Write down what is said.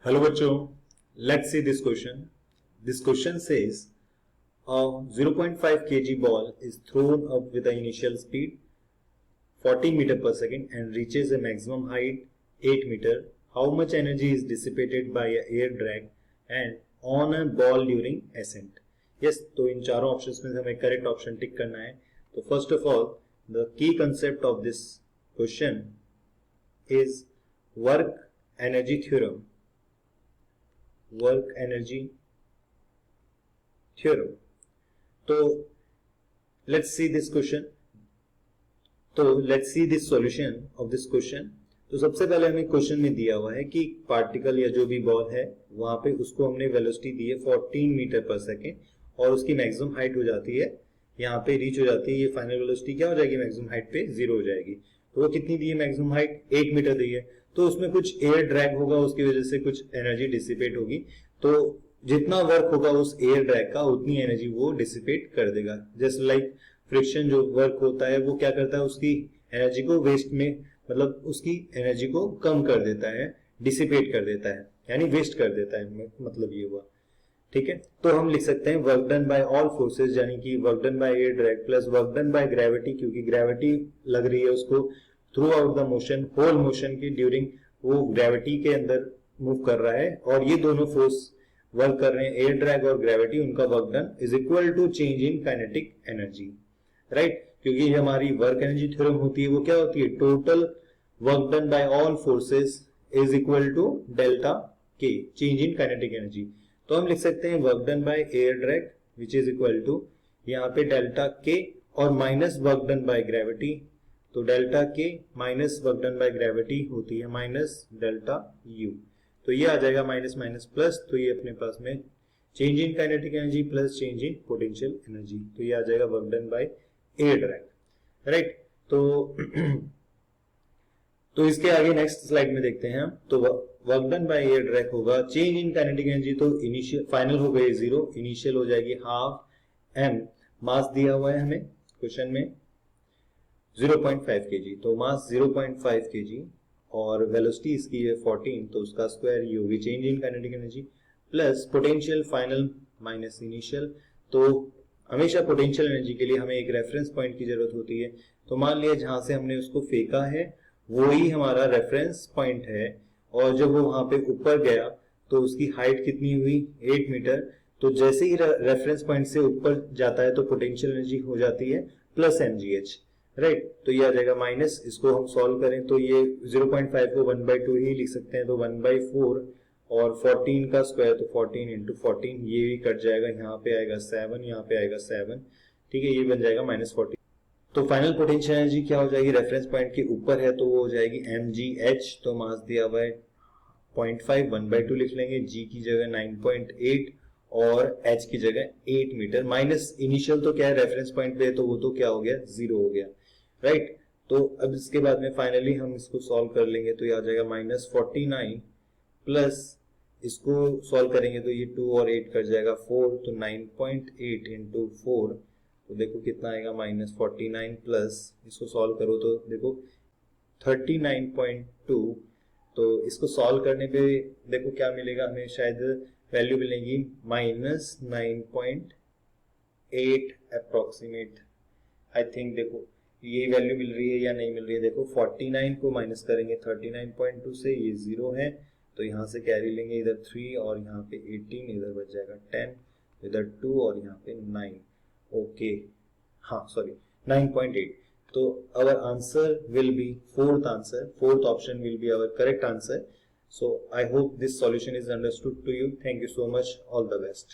Hello बच्चों, let's see this question. This question says a 0.5 kg ball is thrown up with the initial speed 40 meter per second and reaches a maximum height 8 meter. How much energy is dissipated by a air drag and on a ball during ascent? Yes, तो इन चारों options में हमें correct option tick करना है. तो first of all the key concept of this question is work energy theorem. Work energy theorem. तो let's see this question. तो let's see this solution of this question. तो सबसे पहले हमें क्वेश्चन में दिया हुआ है कि पार्टिकल या जो भी बॉल है वहां पे उसको हमने वेलोसिटी दी है 14 मीटर पर सेकेंड और उसकी मैक्सिमम हाइट हो जाती है, यहाँ पे रीच हो जाती है. ये फाइनल वेलोसिटी क्या हो जाएगी, मैक्सिमम हाइट पे 0 हो जाएगी. तो वो कितनी दी है, मैक्सिमम हाइट 8 मीटर दी है. तो उसमें कुछ एयर ड्रैग होगा, उसकी वजह से कुछ एनर्जी डिसिपेट होगी. तो जितना वर्क होगा उस एयर ड्रैग का उतनी एनर्जी वो डिसिपेट कर देगा. जस्ट लाइक फ्रिक्शन जो वर्क होता है वो क्या करता है, उसकी एनर्जी को वेस्ट में, मतलब उसकी एनर्जी को कम कर देता है, डिसिपेट कर देता है, यानी वेस्ट कर देता है, मतलब ये हुआ. ठीक है, तो हम लिख सकते हैं work done by all forces, यानी कि work done by air drag plus work done by gravity, क्योंकि ग्रेविटी लग रही है उसको throughout the motion, whole motion की ड्यूरिंग वो ग्रेविटी के अंदर मूव कर रहा है और ये दोनों फोर्स वर्क कर रहे हैं, एयर ड्रैग और ग्रेविटी. उनका work done is equal to change in kinetic energy, right. क्योंकि हमारी वर्क एनर्जी थ्योरम होती है वो क्या होती है, total work done by all forces is equal to delta K, change in kinetic energy. तो हम लिख सकते हैं work done by air drag which is equal to यहाँ पे डेल्टा के और minus work done by gravity. तो delta K minus work done by gravity होती है माइनस डेल्टा यू. तो ये आ जाएगा माइनस माइनस प्लस, तो ये अपने पास में change in kinetic energy plus change in potential energy. तो ये आ जाएगा work done by air drag, right. तो इसके आगे नेक्स्ट स्लाइड में देखते हैं हम. तो work done by air drag होगा चेंज इन काइनेटिक एनर्जी, तो इनिशियल फाइनल हो गई 0, इनिशियल हो जाएगी हाफ एम. मास दिया हुआ है हमें क्वेश्चन में 0.5 kg, तो मास 0.5 kg और वेलोसिटी इसकी है 14, तो उसका स्क्वायर ये होगी change in kinetic energy plus potential final minus initial. तो हमेशा पोटेंशियल एनर्जी के लिए हमें एक रेफरेंस पॉइंट की जरूरत होती है. तो मान लिया जहां से हमने उसको फेंका है वो ही हमारा रेफरेंस पॉइंट है और जब वो वहां पे ऊपर गया तो उसकी हाइट कितनी हुई 8 मीटर. तो जैसे ही रेफरेंस पॉइंट से ऊपर जाता है तो पोटेंशियल एनर्जी हो जाती है प्लस mgh, राइट. तो ये आ जाएगा माइनस, इसको हम सॉल्व करें तो ये 0.5 को 1/2 ही लिख सकते हैं, तो 1/4 और 14 का स्क्वायर तो 14 इंटू 14, ये भी कट जाएगा, यहाँ पे आएगा 7, यहाँ पे आएगा 7, ठीक है. ये बन जाएगा -40. तो फाइनल पोटेंशियल एनर्जी क्या हो जाएगी, रेफरेंस पॉइंट के ऊपर है तो वो हो जाएगी mgh. तो मास दिया हुआ है 0.5, 1/2 लिख लेंगे, g की जगह 9.8 और h की जगह 8 मीटर. माइनस इनिशियल तो क्या है, रेफरेंस पॉइंट पे, तो वो तो क्या हो गया, 0 हो गया, राइट. तो अब इसके बाद में फाइनली हम इसको सॉल्व कर लेंगे तो ये आ जाएगा -49 प्लस इसको सॉल्व करेंगे तो ये 2 और 8 कट जाएगा 4, तो 9.8 इंटू 4, तो देखो कितना आएगा -49 प्लस इसको सॉल्व करो तो देखो 39.2. तो इसको सॉल्व करने पे देखो क्या मिलेगा, हमें शायद वैल्यू मिलेगी -9.8 अप्रोक्सीमेट, आई थिंक. देखो ये वैल्यू मिल रही है या नहीं मिल रही है, देखो 49 को माइनस करेंगे 39.2 से, ये 0 है तो यहाँ से कैरी लेंगे इधर 3 और यहाँ पे 18, इधर बच जाएगा 10, इधर 2 और यहाँ पे 9. ओके, हाँ सॉरी 9.8. तो our answer will be fourth option will be our correct answer. So I hope this solution is understood to you. Thank you so much. All the best.